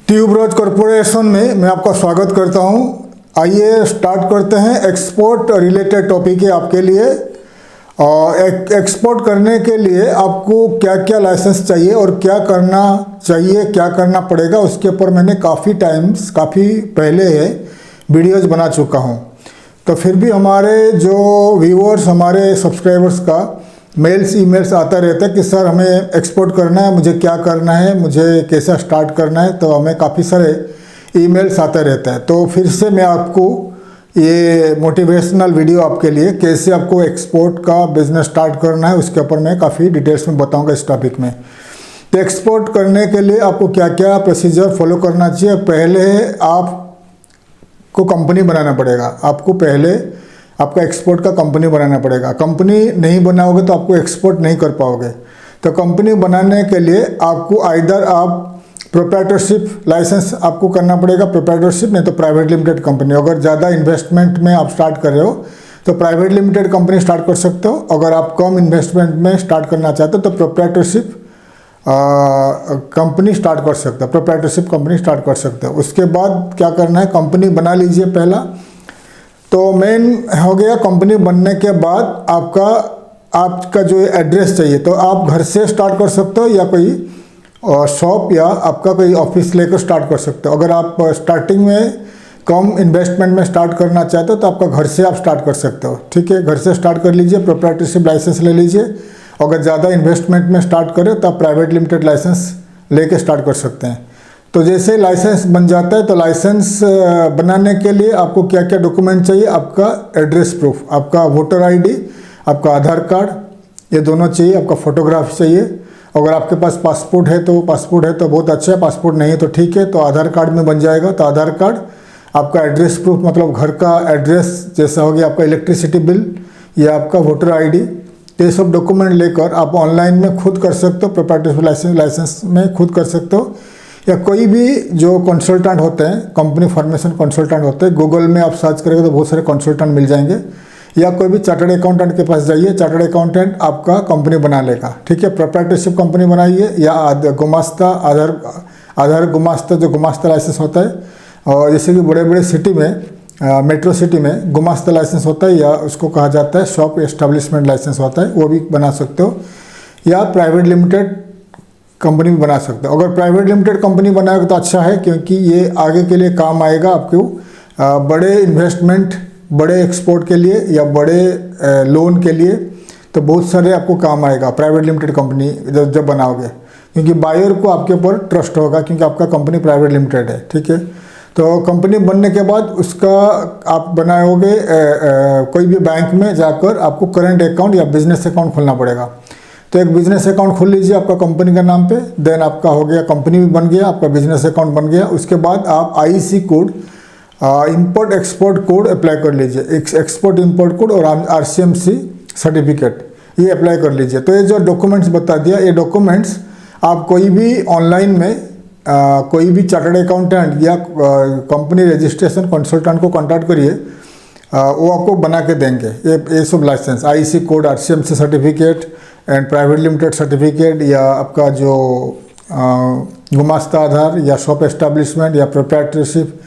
Tuberose corporation में मैं आपका स्वागत करता हूं। आइए स्टार्ट करते हैं। एक्सपोर्ट रिलेटेड टॉपिक है आपके लिए। और एक्सपोर्ट करने के लिए आपको क्या क्या लाइसेंस चाहिए और क्या करना चाहिए, क्या करना पड़ेगा, उसके ऊपर मैंने काफ़ी पहले वीडियोज़ बना चुका हूं। तो फिर भी हमारे जो व्यूअर्स, हमारे सब्सक्राइबर्स का ईमेल्स आता रहता है कि सर हमें एक्सपोर्ट करना है, मुझे क्या करना है, मुझे कैसा स्टार्ट करना है। तो हमें काफ़ी सारे ईमेल्स आते रहता है। तो फिर से मैं आपको ये मोटिवेशनल वीडियो आपके लिए कैसे आपको एक्सपोर्ट का बिज़नेस स्टार्ट करना है उसके ऊपर मैं काफ़ी डिटेल्स में बताऊंगा इस टॉपिक में। तो एक्सपोर्ट करने के लिए आपको क्या क्या प्रोसीजर फॉलो करना चाहिए। पहले आपको कंपनी बनाना पड़ेगा। आपको पहले आपका एक्सपोर्ट का कंपनी बनाना पड़ेगा। कंपनी नहीं बनाओगे तो आपको एक्सपोर्ट नहीं कर पाओगे। तो कंपनी बनाने के लिए आपको आइदर आप प्रोप्राइटरशिप लाइसेंस आपको करना पड़ेगा, प्रोप्राइटरशिप नहीं तो प्राइवेट लिमिटेड कंपनी। अगर ज़्यादा इन्वेस्टमेंट में आप स्टार्ट कर रहे हो तो प्राइवेट लिमिटेड कंपनी स्टार्ट कर सकते हो। अगर आप कम इन्वेस्टमेंट में स्टार्ट करना चाहते हो तो प्रोप्राइटरशिप कंपनी स्टार्ट कर सकते हो, प्रोप्राइटरशिप कंपनी स्टार्ट कर सकते हो। उसके बाद क्या करना है, कंपनी बना लीजिए पहला। तो मेन हो गया। कंपनी बनने के बाद आपका जो एड्रेस चाहिए, तो आप घर से स्टार्ट कर सकते हो या कोई शॉप या आपका कोई ऑफिस लेकर स्टार्ट कर सकते हो। अगर आप स्टार्टिंग में कम इन्वेस्टमेंट में स्टार्ट करना चाहते हो तो आपका घर से आप स्टार्ट कर सकते हो। ठीक है, घर से स्टार्ट कर लीजिए, प्रोप्राइटरशिप लाइसेंस ले लीजिए। अगर ज़्यादा इन्वेस्टमेंट में स्टार्ट करें तो आप प्राइवेट लिमिटेड लाइसेंस लेके स्टार्ट कर सकते हैं। तो जैसे लाइसेंस बन जाता है तो लाइसेंस बनाने के लिए आपको क्या क्या डॉक्यूमेंट चाहिए। आपका एड्रेस प्रूफ, आपका वोटर आईडी, आपका आधार कार्ड, ये दोनों चाहिए। आपका फोटोग्राफ चाहिए। अगर आपके पास पासपोर्ट है तो बहुत अच्छा है, पासपोर्ट नहीं है तो ठीक है, तो आधार कार्ड में बन जाएगा। तो आधार कार्ड, आपका एड्रेस प्रूफ मतलब घर का एड्रेस जैसा हो गया, आपका इलेक्ट्रिसिटी बिल या आपका वोटर आईडी, ये सब डॉक्यूमेंट लेकर आप ऑनलाइन में खुद कर सकते हो। प्रोप्राइटरशिप लाइसेंस में खुद कर सकते हो या कोई भी जो कंसल्टेंट होते हैं, कंपनी फॉर्मेशन कंसल्टेंट होते हैं, गूगल में आप सर्च करेंगे तो बहुत सारे कंसल्टेंट मिल जाएंगे। या कोई भी चार्टर्ड अकाउंटेंट के पास जाइए, चार्टर्ड अकाउंटेंट आपका कंपनी बना लेगा। ठीक है, प्रोप्राइटरशिप कंपनी बनाइए या गुमास्ता आधार गुमास्ता, जो गुमास्ता लाइसेंस होता है, और जैसे कि बड़े बड़े सिटी में, मेट्रो सिटी में गुमास्ता लाइसेंस होता है या उसको कहा जाता है शॉप एस्टेब्लिशमेंट लाइसेंस होता है, वो भी बना सकते हो। या प्राइवेट लिमिटेड कंपनी भी बना सकते हो। अगर प्राइवेट लिमिटेड कंपनी बनाएगा तो अच्छा है, क्योंकि ये आगे के लिए काम आएगा आपको। बड़े इन्वेस्टमेंट, बड़े एक्सपोर्ट के लिए या बड़े लोन के लिए तो बहुत सारे आपको काम आएगा प्राइवेट लिमिटेड कंपनी जब बनाओगे, क्योंकि बायर को आपके ऊपर ट्रस्ट होगा क्योंकि आपका कंपनी प्राइवेट लिमिटेड है। ठीक है, तो कंपनी बनने के बाद उसका आप बनाओगे कोई भी बैंक में जाकर आपको करेंट अकाउंट या बिजनेस अकाउंट खोलना पड़ेगा। तो एक बिजनेस अकाउंट खोल लीजिए आपका कंपनी का नाम पे। देन आपका हो गया, कंपनी भी बन गया, आपका बिजनेस अकाउंट बन गया। उसके बाद आप IC code, import export code apply कर लीजिए। एक्सपोर्ट इंपोर्ट कोड और आरसीएमसी सर्टिफिकेट ये अप्लाई कर लीजिए। तो ये जो डॉक्यूमेंट्स बता दिया, ये डॉक्यूमेंट्स आप कोई भी ऑनलाइन में कोई भी चार्टर्ड अकाउंटेंट या कंपनी रजिस्ट्रेशन कंसल्टेंट को कॉन्टैक्ट करिए, वो आपको बना के देंगे। ये सब licence, IC code, RCMC certificate and private limited certificate या आपका जो गुमास्ता आधार या शॉप एस्टेब्लिशमेंट या प्रोप्राइटरशिप,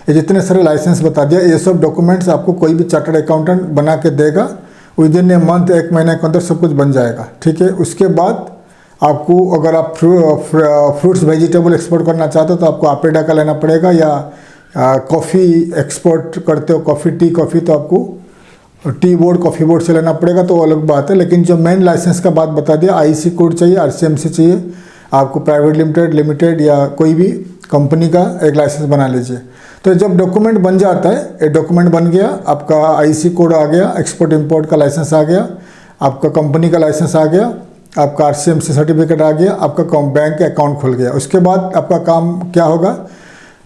ये जितने सारे लाइसेंस बता दिया, ये सब डॉक्यूमेंट्स आपको कोई भी चार्टर्ड अकाउंटेंट बना के देगा। विद इन ए मंथ, 1 महीने के अंदर सब कुछ बन जाएगा। ठीक है, उसके बाद आपको अगर आप फ्रूट्स वेजिटेबल एक्सपोर्ट करना चाहते हो तो आपको आपेडा का लेना पड़ेगा। या कॉफ़ी एक्सपोर्ट करते हो, कॉफ़ी, टी कॉफ़ी, तो आपको टी बोर्ड, कॉफ़ी बोर्ड से लेना पड़ेगा, तो अलग बात है। लेकिन जो मेन लाइसेंस का बात बता दिया, आईसी कोड चाहिए, आरसीएमसी चाहिए, आपको प्राइवेट लिमिटेड या कोई भी कंपनी का एक लाइसेंस बना लीजिए। तो जब डॉक्यूमेंट बन जाता है, एक डॉक्यूमेंट बन गया, आपका आईसी कोड आ गया, एक्सपोर्ट इंपोर्ट का लाइसेंस आ गया, आपका कंपनी का लाइसेंस आ गया, आपका आरसीएमसी सर्टिफिकेट आ गया, आपका बैंक अकाउंट खुल गया। उसके बाद आपका काम क्या होगा,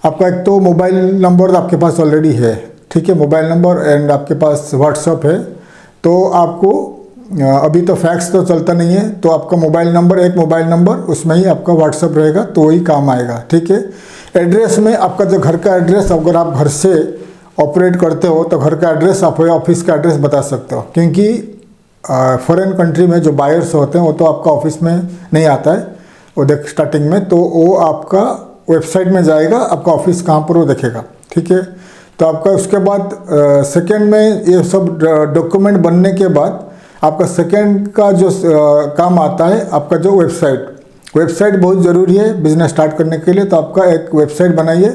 आपका एक तो मोबाइल नंबर आपके पास ऑलरेडी है। ठीक है, मोबाइल नंबर एंड आपके पास व्हाट्सअप है। तो आपको अभी तो फैक्स तो चलता नहीं है, तो आपका मोबाइल नंबर, एक मोबाइल नंबर, उसमें ही आपका व्हाट्सअप रहेगा, तो वही काम आएगा। ठीक है, एड्रेस में आपका जो घर का एड्रेस, अगर आप घर से ऑपरेट करते हो तो घर का एड्रेस आप ऑफिस का एड्रेस बता सकते हो, क्योंकि फॉरेन कंट्री में जो बायर्स होते हैं वो तो आपका ऑफिस में नहीं आता है वो देख स्टार्टिंग में, तो वो आपका वेबसाइट में जाएगा, आपका ऑफिस कहाँ पर वो देखेगा, ठीक है। तो आपका उसके बाद सेकेंड में ये सब डॉक्यूमेंट बनने के बाद आपका सेकेंड का जो काम आता है आपका जो वेबसाइट बहुत ज़रूरी है बिज़नेस स्टार्ट करने के लिए। तो आपका एक वेबसाइट बनाइए,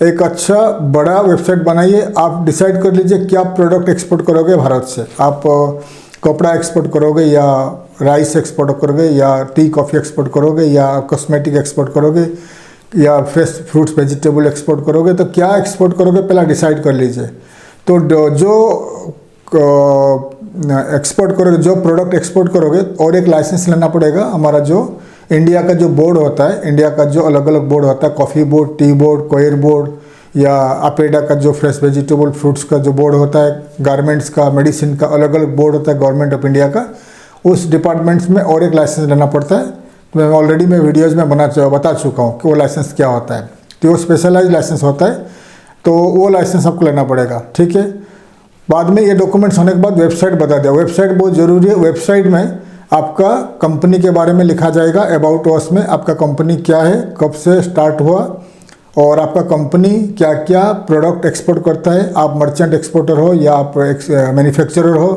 एक अच्छा बड़ा वेबसाइट बनाइए। आप डिसाइड कर लीजिए क्या प्रोडक्ट एक्सपोर्ट करोगे भारत से। आप कपड़ा एक्सपोर्ट करोगे या राइस एक्सपोर्ट करोगे या टी कॉफ़ी एक्सपोर्ट करोगे या कॉस्मेटिक एक्सपोर्ट करोगे या फ्रेश फ्रूट्स वेजिटेबल एक्सपोर्ट करोगे। तो क्या एक्सपोर्ट करोगे पहला डिसाइड कर लीजिए। तो जो एक्सपोर्ट करोगे, जो प्रोडक्ट एक्सपोर्ट करोगे, और एक लाइसेंस लेना पड़ेगा। हमारा जो इंडिया का जो बोर्ड होता है, इंडिया का जो अलग अलग बोर्ड होता है, कॉफ़ी बोर्ड, टी बोर्ड, कोयर बोर्ड, या अपेडा का जो फ्रेश वेजिटेबल फ्रूट्स का जो बोर्ड होता है, गारमेंट्स का, मेडिसिन का अलग अलग बोर्ड होता है गवर्नमेंट ऑफ इंडिया का, उस डिपार्टमेंट्स में और एक लाइसेंस लेना पड़ता है। मैं ऑलरेडी वीडियोज़ में बता चुका हूँ कि वो लाइसेंस क्या होता है। तो वो स्पेशलाइज लाइसेंस होता है, तो वो लाइसेंस आपको लेना पड़ेगा, ठीक है। बाद में ये डॉक्यूमेंट्स होने के बाद वेबसाइट बता दिया। वेबसाइट बहुत ज़रूरी है। वेबसाइट में आपका कंपनी के बारे में लिखा जाएगा। अबाउट अस में आपका कंपनी क्या है, कब से स्टार्ट हुआ, और आपका कंपनी क्या क्या प्रोडक्ट एक्सपोर्ट करता है। आप मर्चेंट एक्सपोर्टर हो या आप मैन्युफैक्चरर हो,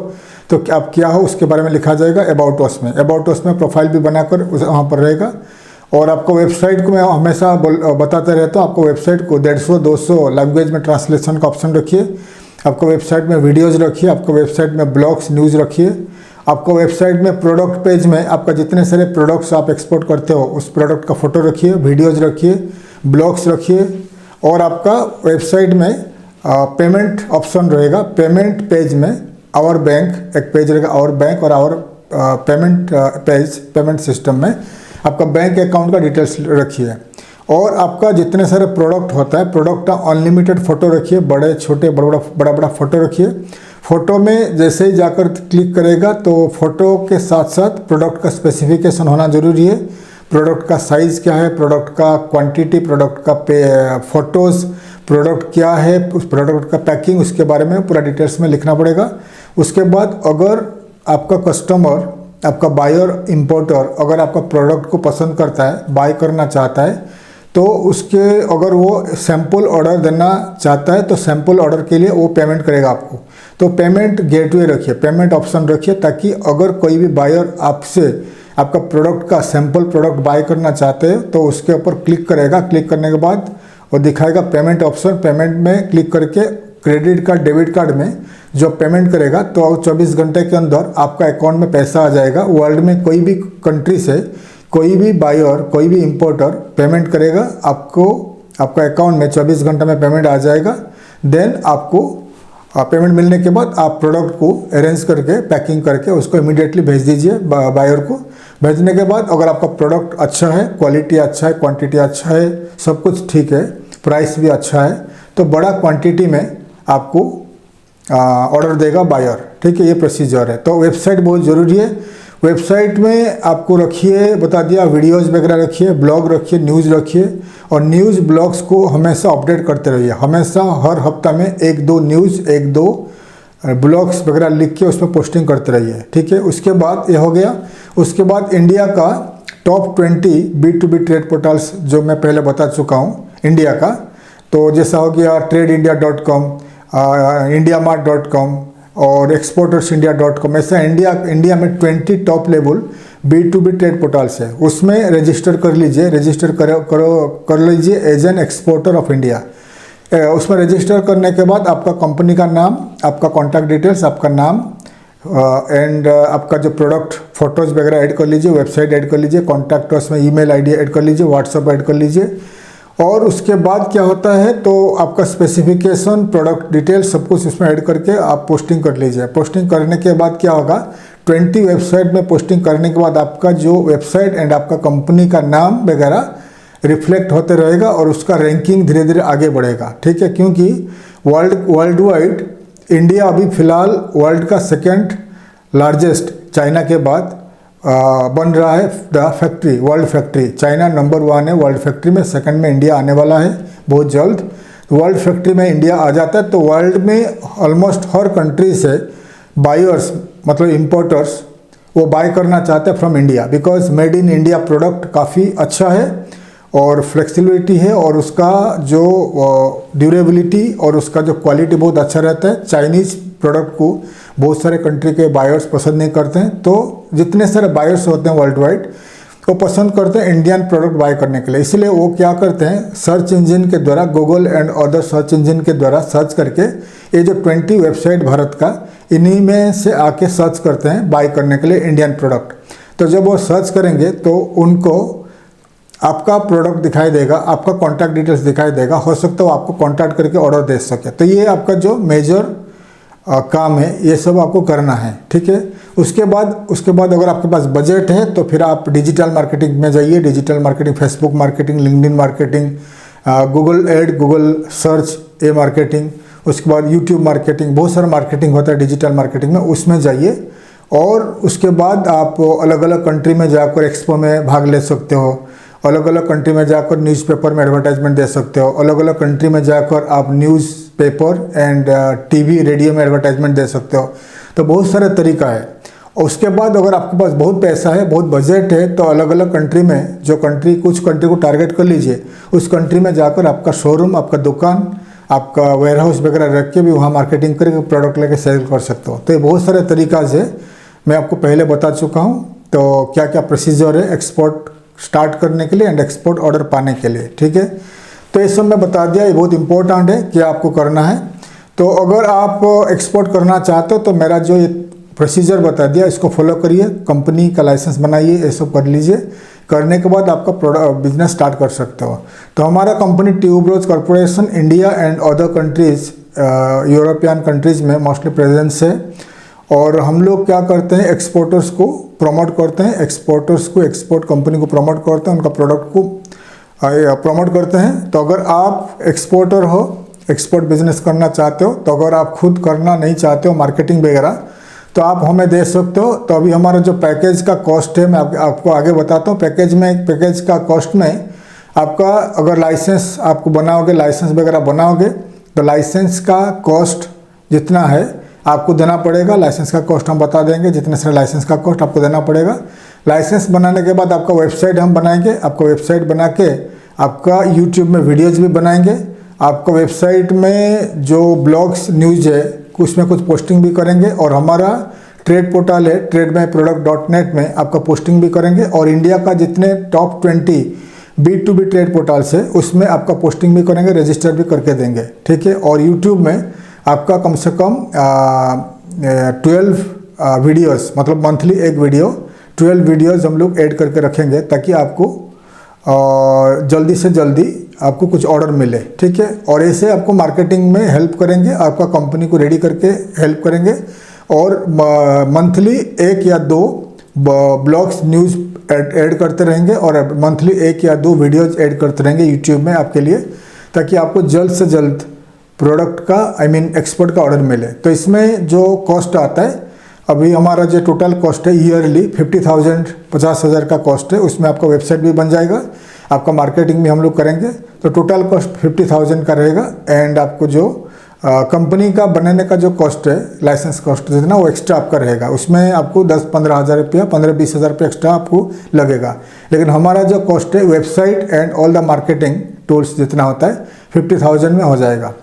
तो आप क्या हो उसके बारे में लिखा जाएगा अबाउट अस में। अबाउट अस में प्रोफाइल भी बनाकर वहाँ पर रहेगा। और आपको वेबसाइट को मैं हमेशा बताता रहता हूँ, आपको वेबसाइट को 150-200 लैंग्वेज में ट्रांसलेशन का ऑप्शन रखिए। आपको वेबसाइट में वीडियोज़ रखिए, आपको वेबसाइट में ब्लॉग्स न्यूज़ रखिए। आपको वेबसाइट में प्रोडक्ट पेज में आपका जितने सारे प्रोडक्ट्स आप एक्सपोर्ट करते हो उस प्रोडक्ट का फ़ोटो रखिए, वीडियोज़ रखिए, ब्लॉग्स रखिए। और आपका वेबसाइट में पेमेंट ऑप्शन रहेगा। पेमेंट पेज में आवर बैंक एक पेज रहेगा, आवर बैंक और our payment page, payment system में आपका बैंक अकाउंट का डिटेल्स रखिए। और आपका जितने सारे प्रोडक्ट होता है, प्रोडक्ट का अनलिमिटेड फ़ोटो रखिए, बड़े छोटे बड़ा बड़ा फ़ोटो रखिए। फ़ोटो में जैसे ही जाकर क्लिक करेगा तो फ़ोटो के साथ साथ प्रोडक्ट का स्पेसिफिकेशन होना ज़रूरी है। प्रोडक्ट का साइज़ क्या है, प्रोडक्ट का क्वांटिटी, प्रोडक्ट का फ़ोटोज़, प्रोडक्ट क्या है, उस प्रोडक्ट का पैकिंग, उसके बारे में पूरा डिटेल्स में लिखना पड़ेगा। उसके बाद अगर आपका कस्टमर, आपका बायर इंपोर्टर अगर आपका प्रोडक्ट को पसंद करता है, बाय करना चाहता है, तो उसके अगर वो सैम्पल ऑर्डर देना चाहता है तो सैम्पल ऑर्डर के लिए वो पेमेंट करेगा आपको। तो पेमेंट गेटवे रखिए, पेमेंट ऑप्शन रखिए, ताकि अगर कोई भी बायर आपसे आपका प्रोडक्ट का सैम्पल प्रोडक्ट बाय करना चाहते हैं तो उसके ऊपर क्लिक करेगा। क्लिक करने के बाद वो दिखाएगा पेमेंट ऑप्शन। पेमेंट में क्लिक करके क्रेडिट कार्ड, डेबिट कार्ड में जो पेमेंट करेगा तो 24 घंटे के अंदर आपका अकाउंट में पैसा आ जाएगा। वर्ल्ड में कोई भी कंट्री से कोई भी बायर, कोई भी इंपोर्टर पेमेंट करेगा, आपको आपका अकाउंट में 24 घंटे में पेमेंट आ जाएगा। देन आपको पेमेंट मिलने के बाद आप प्रोडक्ट को अरेंज करके, पैकिंग करके उसको इमीडिएटली भेज दीजिए बायर को। भेजने के बाद अगर आपका प्रोडक्ट अच्छा है, क्वालिटी अच्छा है, क्वांटिटी अच्छा है, सब कुछ ठीक है, प्राइस भी अच्छा है, तो बड़ा क्वांटिटी में आपको ऑर्डर देगा बायर, ठीक है। ये प्रोसीजर है। तो वेबसाइट बहुत ज़रूरी है। वेबसाइट में आपको रखिए, बता दिया, वीडियोज़ वगैरह रखिए, ब्लॉग रखिए, न्यूज़ रखिए, और न्यूज़ ब्लॉग्स को हमेशा अपडेट करते रहिए। हमेशा हर हफ्ता में 1-2 न्यूज़, 1-2 ब्लॉग्स वगैरह लिख के उसमें पोस्टिंग करते रहिए, ठीक है। उसके बाद ये हो गया। उसके बाद इंडिया का टॉप 20 B2B ट्रेड पोर्टल्स जो मैं पहले बता चुका हूँ इंडिया का। तो जैसा हो गया TradeIndia.com, IndiaMart.com और exportersindia.com। ऐसा इंडिया में 20 top level B2B trade portals है। उसमें रजिस्टर कर लीजिए, कर लीजिए as an exporter of India. उसमें रजिस्टर करने के बाद आपका कंपनी का नाम, आपका कॉन्टैक्ट डिटेल्स, आपका नाम एंड आपका जो प्रोडक्ट फोटोज़ वगैरह ऐड कर लीजिए, वेबसाइट ऐड कर लीजिए, कॉन्टैक्ट उसमें ईमेल आईडी ऐड कर लीजिए, व्हाट्सएप ऐड कर लीजिए। और उसके बाद क्या होता है, तो आपका स्पेसिफिकेशन, प्रोडक्ट डिटेल्स सब कुछ उसमें ऐड करके आप पोस्टिंग कर लीजिए। पोस्टिंग करने के बाद क्या होगा, 20 वेबसाइट में पोस्टिंग करने के बाद आपका जो वेबसाइट एंड आपका कंपनी का नाम वगैरह रिफ्लेक्ट होते रहेगा और उसका रैंकिंग धीरे धीरे आगे बढ़ेगा, ठीक है। क्योंकि वर्ल्ड वाइड इंडिया अभी फ़िलहाल वर्ल्ड का 2nd लार्जेस्ट, चाइना के बाद बन रहा है the factory, world factory. China number 1 है वर्ल्ड फैक्ट्री में, 2nd में इंडिया आने वाला है बहुत जल्द। वर्ल्ड फैक्ट्री में इंडिया आ जाता है तो वर्ल्ड में ऑलमोस्ट हर कंट्री से बायर्स, मतलब इंपोर्टर्स, वो बाय करना चाहते हैं from India, because made in India product काफ़ी अच्छा है और फ्लेक्सिबिलिटी है, और उसका जो ड्यूरेबिलिटी और उसका जो क्वालिटी बहुत अच्छा रहता है। चाइनीज़ प्रोडक्ट को बहुत सारे कंट्री के बायर्स पसंद नहीं करते हैं, तो जितने सारे बायर्स होते हैं वर्ल्ड वाइड वो पसंद करते हैं इंडियन प्रोडक्ट बाय करने के लिए। इसलिए वो क्या करते हैं, सर्च इंजन के द्वारा, Google and other search engine के द्वारा सर्च करके ये जो 20 वेबसाइट भारत का, इन्हीं में से आके सर्च करते हैं बाय करने के लिए इंडियन प्रोडक्ट। तो जब वो सर्च करेंगे तो उनको आपका प्रोडक्ट दिखाई देगा, आपका कॉन्टैक्ट डिटेल्स दिखाई देगा, हो सकता है वो आपको कॉन्टैक्ट करके ऑर्डर दे सके। तो ये आपका जो मेजर काम है, ये सब आपको करना है, ठीक है। उसके बाद अगर आपके पास बजट है तो फिर आप डिजिटल मार्केटिंग में जाइए। Digital marketing, Facebook marketing, LinkedIn marketing, Google ad, Google search, ये मार्केटिंग, उसके बाद यूट्यूब मार्केटिंग, बहुत सारा मार्केटिंग होता है डिजिटल मार्केटिंग में, उसमें जाइए। और उसके बाद आप अलग अलग कंट्री में जाकर एक्सपो में भाग ले सकते हो, अलग अलग कंट्री में जाकर न्यूज़पेपर में एडवर्टाइजमेंट दे सकते हो, अलग अलग कंट्री में जाकर आप न्यूज़पेपर एंड टीवी, रेडियो में एडवर्टाइजमेंट दे सकते हो। तो बहुत सारे तरीका है। और उसके बाद अगर आपके पास बहुत पैसा है, बहुत बजट है, तो अलग अलग कंट्री में, जो कंट्री, कुछ कंट्री को टारगेट कर लीजिए, उस कंट्री में जाकर आपका शोरूम, आपका दुकान, आपका वेयर हाउस वगैरह रख के भी वहाँ मार्केटिंग करके प्रोडक्ट लेके सेल कर सकते हो। तो ये बहुत सारे तरीका से मैं आपको पहले बता चुका हूँ। तो क्या क्या प्रोसीजर है एक्सपोर्ट स्टार्ट करने के लिए एंड एक्सपोर्ट ऑर्डर पाने के लिए, ठीक है। तो ये सब मैं बता दिया, ये बहुत इंपॉर्टेंट है क्या आपको करना है। तो अगर आप एक्सपोर्ट करना चाहते हो तो मेरा जो ये प्रोसीजर बता दिया, इसको फॉलो करिए, कंपनी का लाइसेंस बनाइए, ये सब कर लीजिए। करने के बाद आपका बिजनेस स्टार्ट कर सकते हो। तो हमारा company tuberose corporation India and other countries, European countries में मोस्टली प्रेजेंस है। और हम लोग क्या करते हैं, एक्सपोर्टर्स को प्रमोट करते हैं, एक्सपोर्टर्स को, एक्सपोर्ट कंपनी को प्रमोट करते हैं, उनका प्रोडक्ट को प्रमोट करते हैं। तो अगर आप एक्सपोर्टर हो, एक्सपोर्ट बिजनेस करना चाहते हो, तो अगर आप खुद करना नहीं चाहते हो मार्केटिंग वगैरह, तो आप हमें दे सकते हो। तो अभी हमारा जो पैकेज का कॉस्ट है, मैं आपको आगे बताता हूँ। पैकेज का कॉस्ट में आपका अगर लाइसेंस आपको बनाओगे, लाइसेंस वगैरह बनाओगे, तो लाइसेंस का कॉस्ट जितना है आपको देना पड़ेगा। लाइसेंस का कॉस्ट हम बता देंगे, जितने सारे लाइसेंस का कॉस्ट आपको देना पड़ेगा। लाइसेंस बनाने के बाद आपका वेबसाइट हम बनाएंगे। आपका वेबसाइट बना के आपका यूट्यूब में वीडियोज़ भी बनाएंगे। आपका वेबसाइट में जो ब्लॉग्स, न्यूज़ है, उसमें कुछ पोस्टिंग भी करेंगे। और हमारा ट्रेड पोर्टल है tradebyproduct.net में आपका पोस्टिंग भी करेंगे। और इंडिया का जितने टॉप 20 B2B ट्रेड पोर्टल्स है उसमें आपका पोस्टिंग भी करेंगे, रजिस्टर भी करके देंगे, ठीक है। और यूट्यूब में आपका कम से कम 12 वीडियोस, मतलब मंथली एक वीडियो, 12 वीडियोस हम लोग ऐड करके रखेंगे, ताकि आपको जल्दी से जल्दी आपको कुछ ऑर्डर मिले, ठीक है। और ऐसे आपको मार्केटिंग में हेल्प करेंगे, आपका कंपनी को रेडी करके हेल्प करेंगे। और मंथली 1 या 2 ब्लॉग्स, न्यूज़ ऐड करते रहेंगे, और मंथली 1 या 2 वीडियोज़ ऐड करते रहेंगे यूट्यूब में आपके लिए, ताकि आपको जल्द से जल्द प्रोडक्ट का, एक्सपोर्ट का ऑर्डर मिले। तो इसमें जो कॉस्ट आता है, अभी हमारा जो टोटल कॉस्ट है ईयरली 50,000 का कॉस्ट है। उसमें आपका वेबसाइट भी बन जाएगा, आपका मार्केटिंग भी हम लोग करेंगे। तो टोटल कॉस्ट 50,000 का रहेगा। एंड आपको जो कंपनी का बनाने का जो कॉस्ट है, लाइसेंस कॉस्ट जितना, वो एक्स्ट्रा आपका रहेगा। उसमें आपको 10-15 हज़ार रुपया, 15-20 हज़ार रुपया एक्स्ट्रा आपको लगेगा। लेकिन हमारा जो कॉस्ट है, website and all the marketing tools जितना होता है, 50,000 में हो जाएगा।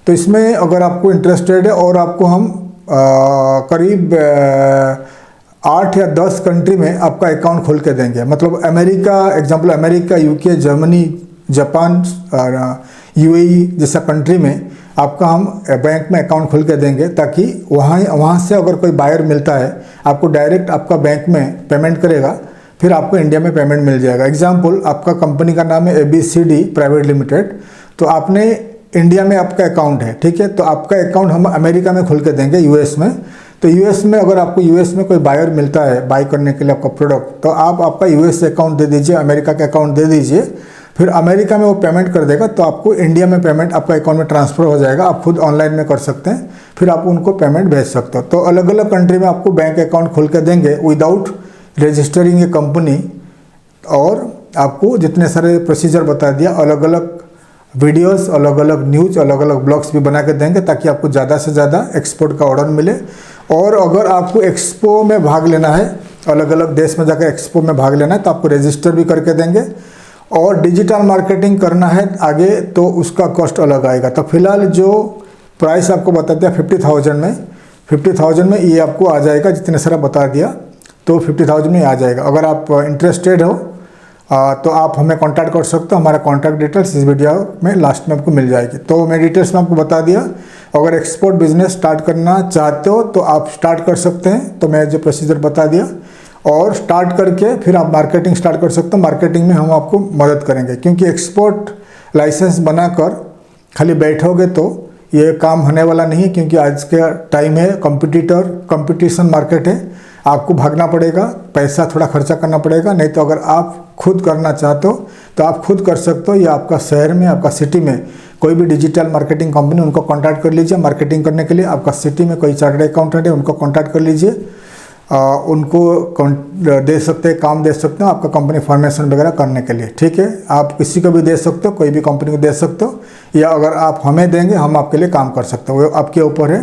तो इसमें अगर आपको इंटरेस्टेड है, और आपको हम करीब 8 या 10 कंट्री में आपका अकाउंट खोल के देंगे। मतलब America, example America, UK, Germany, Japan, UAE जैसा कंट्री में आपका हम बैंक में अकाउंट खोल के देंगे, ताकि वहाँ से अगर कोई बायर मिलता है, आपको डायरेक्ट आपका बैंक में पेमेंट करेगा, फिर आपको इंडिया में पेमेंट मिल जाएगा। एग्जाम्पल, आपका कंपनी का नाम है ABCD प्राइवेट लिमिटेड, तो आपने इंडिया में आपका अकाउंट है, ठीक है। तो आपका अकाउंट हम अमेरिका में खोल के देंगे, US में। तो US में अगर आपको US में कोई बायर मिलता है बाय करने के लिए आपका प्रोडक्ट, तो आप आपका US अकाउंट दे दीजिए, अमेरिका का अकाउंट दे दीजिए, फिर अमेरिका में वो पेमेंट कर देगा। तो आपको इंडिया में पेमेंट आपका अकाउंट में ट्रांसफ़र हो जाएगा। आप खुद ऑनलाइन में कर सकते हैं, फिर आप उनको पेमेंट भेज सकते हो। तो अलग अलग कंट्री में आपको बैंक अकाउंट खोल के देंगे विदाउट रजिस्टरिंग ए कंपनी। और आपको जितने सारे प्रोसीजर बता दिया, अलग अलग वीडियोस, अलग अलग न्यूज़, अलग अलग ब्लॉग्स भी बना के देंगे, ताकि आपको ज़्यादा से ज़्यादा एक्सपोर्ट का ऑर्डर मिले। और अगर आपको एक्सपो में भाग लेना है, अलग अलग देश में जाकर एक्सपो में भाग लेना है, तो आपको रजिस्टर भी करके देंगे। और डिजिटल मार्केटिंग करना है आगे तो उसका कॉस्ट अलग आएगा। तो फिलहाल जो प्राइस आपको बता दिया 50,000 में ये आपको आ जाएगा, जितने सारा बता दिया तो 50,000 में आ जाएगा। अगर आप इंटरेस्टेड हो तो आप हमें कांटेक्ट कर सकते हो। हमारा कांटेक्ट डिटेल्स इस वीडियो में लास्ट में आपको मिल जाएगी। तो मैं डिटेल्स में आपको बता दिया, अगर एक्सपोर्ट बिजनेस स्टार्ट करना चाहते हो तो आप स्टार्ट कर सकते हैं। तो मैं जो प्रोसीजर बता दिया, और स्टार्ट करके फिर आप मार्केटिंग स्टार्ट कर सकते हो। मार्केटिंग में हम आपको मदद करेंगे, क्योंकि एक्सपोर्ट लाइसेंस बनाकर खाली बैठोगे तो ये काम होने वाला नहीं, क्योंकि आज के टाइम है कंपटीशन मार्केट है, आपको भागना पड़ेगा, पैसा थोड़ा खर्चा करना पड़ेगा। नहीं तो अगर आप खुद करना चाहते हो तो आप खुद कर सकते हो, या आपका शहर में, आपका सिटी में कोई भी डिजिटल मार्केटिंग कंपनी, उनको कांटेक्ट कर लीजिए मार्केटिंग करने के लिए। आपका सिटी में कोई चार्टर्ड अकाउंटेंट है, उनको कांटेक्ट कर लीजिए, उनको दे सकते हैं, काम दे सकते हो आपका कंपनी फॉर्मेशन वगैरह करने के लिए। ठीक है, आप किसी को भी दे सकते हो, कोई भी कंपनी को दे सकते हो, या अगर आप हमें देंगे हम आपके लिए काम कर सकते हो, वो आपके ऊपर है।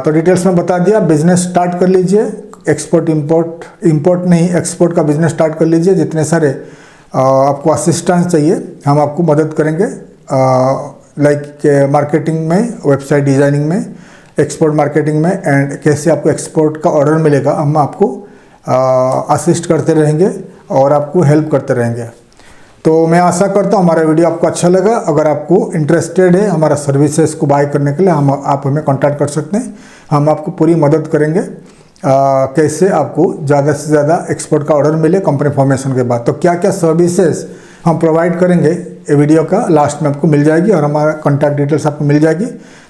तो डिटेल्स में बता दिया, बिजनेस स्टार्ट कर लीजिए। एक्सपोर्ट इंपोर्ट नहीं, एक्सपोर्ट का बिजनेस स्टार्ट कर लीजिए। जितने सारे आपको असिस्टेंस चाहिए हम आपको मदद करेंगे, लाइक मार्केटिंग में, वेबसाइट डिज़ाइनिंग में, एक्सपोर्ट मार्केटिंग में, एंड कैसे आपको एक्सपोर्ट का ऑर्डर मिलेगा हम आपको असिस्ट करते रहेंगे और आपको हेल्प करते रहेंगे। तो मैं आशा करता हूँ हमारा वीडियो आपको अच्छा लगा। अगर आपको इंटरेस्टेड है हमारा सर्विसेज को बाय करने के लिए, आप हमें कांटेक्ट कर सकते हैं, हम आपको पूरी मदद करेंगे कैसे आपको ज़्यादा से ज़्यादा एक्सपोर्ट का ऑर्डर मिले कंपनी फॉर्मेशन के बाद। तो क्या क्या सर्विसेज हम प्रोवाइड करेंगे ये वीडियो का लास्ट में आपको मिल जाएगी, और हमारा कॉन्टैक्ट डिटेल्स आपको मिल जाएगी,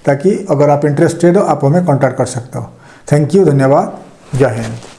ताकि अगर आप इंटरेस्टेड हो आप हमें कॉन्टैक्ट कर सकते हो। थैंक यू, धन्यवाद, जय हिंद।